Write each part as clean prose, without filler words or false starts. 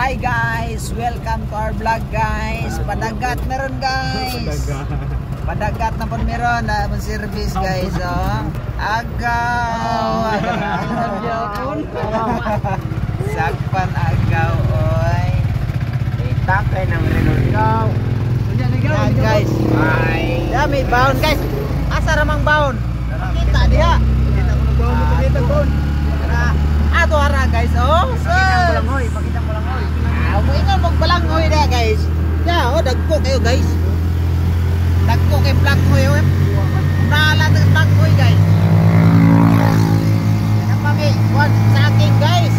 Hi guys, welcome to our vlog guys. Padagat meron guys. Padagat na pun meron na service guys. Oh. Agaw. Sakpan agaw oy. Itakay ng renungaw. Guys. Ay. Ya may baon guys. Asa ramang baon? Kita dia. Kita mo nagbaon mo dito kon. Ato ara guys. Oh. Pakita mo lang hoy. Mo ingon magbalangoy na guys. Ya, oh dagko kayo guys. Dagko kay balangoy oh. Nala ng balangoy guys. Napami, one saging guys.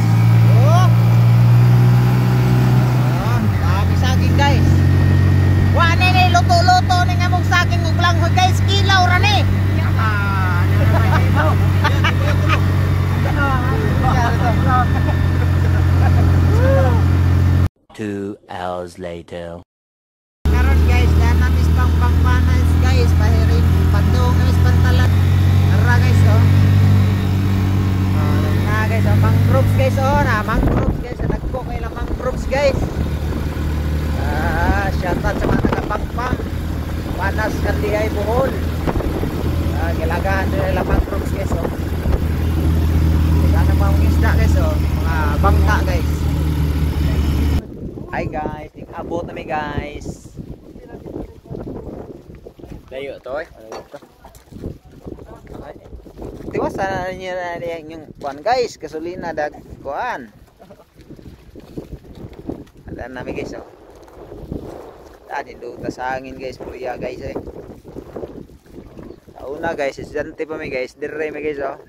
Oh. Oh, dami saging guys. Wa ni luto-luto ni nga mong saging ug balangoy guys, kilaw ra ni. 2 hours later. Karon guys, na namis pangpanas guys, pahirin pandong guys pantalan. Ara guys oh. Oh, na guys, oh, mangroves guys oh, na mangroves guys, nagko kay lang mangroves guys. Shout out sa mga taga-Pangpang. Panas Kandihay Bohol. Gilagaan nila mangroves guys oh. Sana mga isda guys oh, mga bangka guys. Hi guys, abot na mi guys. Layo to eh. Tiwas sana niya yung kuan guys, gasolina dag kuan. Ada nami guys oh. Tadi do ta sa hangin guys, puriya guys eh. Una guys, estudyante pa mi guys, dire mi guys oh.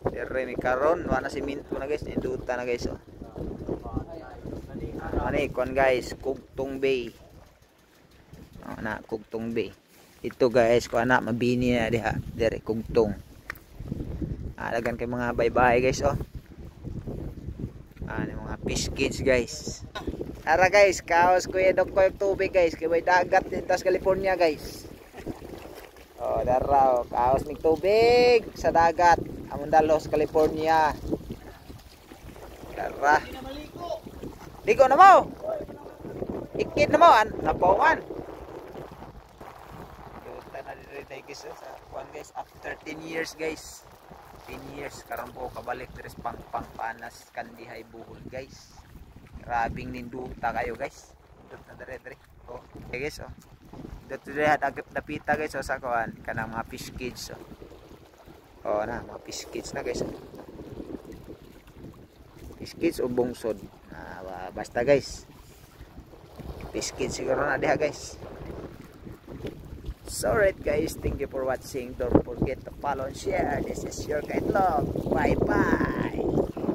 Dire mi karon, wala siminto na guys, induta na guys oh. Ano kuan guys, Kugtong Bay. Oh, na Kugtong Bay. Ito guys, kuan na mabini na diha, dire Kugtong. Alagan kay mga bye-bye guys oh. Ano mga fish kids guys. Ara guys, kaos kuya dok ko yung tubig guys, kay may dagat dito sa California guys. Oh, dara oh, kaos mig tubig sa dagat, amon dalo sa California. Dara. Ligo na mo. Ikit na mo napawan. Yuta na dito guys sa kuan guys after 10 years guys. 10 years karon po kabalik diri sa Pangpang Panas Kandihay Bohol guys. Grabing ninduta kayo guys. Dito na dire. Oh, okay guys oh. Dito dire agap dapita guys oh sa kuan kanang mga fish kids oh. Oh na mga fish kids na guys. Fish kids o bungsod. Basta guys, fish kids siguro na diha guys. So right guys, thank you for watching. Don't forget to follow and share. This is your Kaitlog. Bye bye.